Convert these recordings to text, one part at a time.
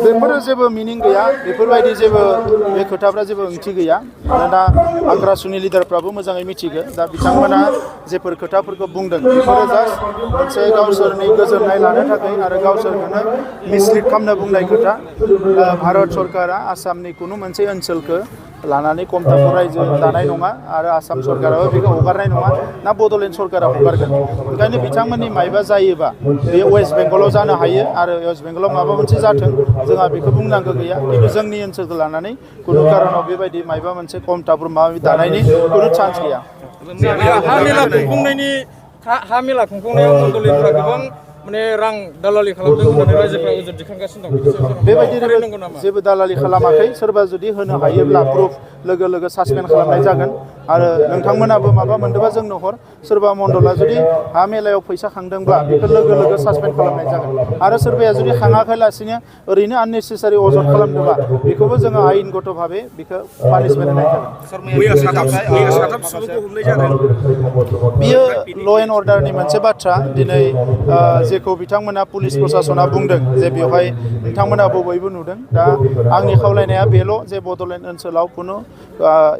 बेफोरो जेबो मिनिं गैया बेफोरबायदि जेबो बे खोथाफ्रा जेबो ओंथि गैया मानोना आग्रासननि लिडारफ्राबो मोजाङै मिथिगो दा बिथांमोना जेफोर खोथाफोरखौ बुंदों बेफोरो जास्ट मोनसे गावसोरनि गोजोननाय लानो थाखाय आरो गावसोरखौनो मिसलिड खालामनो बुंनाय खोथा भारत सरकारा आसामनि कुनु मोनसे ओनसोलखौ लानानै कमतापुर रायजो दानाय नङा आरो आसाम सरकाराबो बेखौ हगारनाय नङा ना बड'लेण्ड सरकारा हगारगोन ओंखायनो बिथांमोननि मायबा जायोबा बे वेस्ट बेंगलाव जानो हायो आरो वेस्ट बेंगलाव माबा मोनसे जाथों जोंहा बेखौ बुंनांगौ गैया खिन्थु जोंनि ओनसोलखौ लानानै कुनु कारनाव बेबायदि मायबा मोनसे कमतापुर माबा दानायनि कुनु चान्स गैया हा मेला खुंफुंनायाव मण्डलिफ्रा गोबां माने रां दालालि खालामदों होननानै रायजोफ्रा ओजों दिखांगासिनो दं बेबायदि जेबो दालालि खालामाखै सोरबा जुदि होनो हायोब्ला प्रुफ लोगो लोगो सासपेन्ड खालामनाय जागोन आरो नोंथांमोनाबो माबा मोनदोंबा जोंनो हर सोरबा मण्डला जुदि हा मेलायाव फैसा खांदोंबा बेखौ लोगो लोगो सासपेन्ड खालामनाय जागोन आरो सोरबाया जुदि खाङाखैलासिनो ओरैनो आननेसेसारि अजद खालामदोंबा बेखौबो जोङो आयेनगत भाबै बेखौ पानिशमेन्ट होनाय जागोन बियो ल' एन्ड अर्डारनि मोनसे बाथ्रा दिनै जेखौ बिथांमोना पुलिस प्रशासना बुंदों जे बेवहाय नोंथांमोनाबो बयबो नुदों दा आंनि खावलायनाया बेल' जे बड'लेण्ड ओनसोलाव कुनु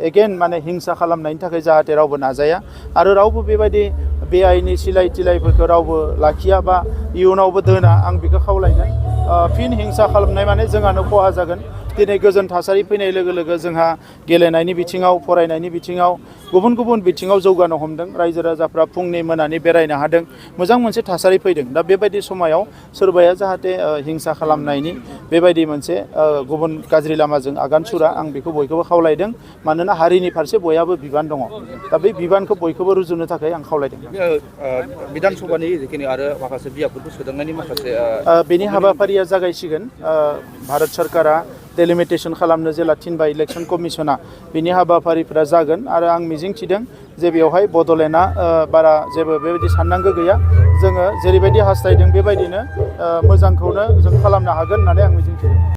एगेन माने हिंसा खालामनायनि थाखाय जाहाथे रावबो नाजाया आरो रावबो बेबायदि बेआइनि सिलाय तिलायफोरखौ रावबो लाखिया बा इयुनावबो दोना आं बेखौ खावलायगोन फिन हिंसा खालामनाय माने जोंहानो खहा जागोन दिनै गोजोन थासारि फैनाय लोगो लोगो जोंहा गेलेनायनि बिथिङाव फरायनायनि बिथिङाव गुबुन गुबुन बिथिङाव जौगानो हमदों रायजो राजाफ्रा फुंनि मोनानि बेरायनो हादों मोजां मोनसे थासारि फैदों दा बेबायदि समायाव सोरबाया जाहाथे हिंसा खालामनायनि बेबायदि मोनसे गुबुन गाज्रि लामाजों आगान सुरा आं बेखौ बयखौबो खावलायदों मानोना हारिनि फारसे बयहाबो बिबान दङ दा बे बिबानखौ बयखौबो रुजुनो थाखाय आं खावलायदों बिधान सभानि जिखिनि आरो माखासे बियाबफोरखौ सोदांनायनि माखासे बेनि हाबाफारिया जागायसिगोन भारत सरकारा डेलिमिटेसन खालामनो जेला थिनबाय इलेक्सन कमिसना बिनि हाबाफारिफोरा जागोन आरो आं मिजिंथिदों जे बेवहाय बड'लेण्डआ बारा जेबो बेबायदि साननांगौ गैया जोङो जेरैबायदि हास्थायदों बेबायदिनो मोजांखौनो जों खालामनो हागोन होननानै आं मिजिंथिदों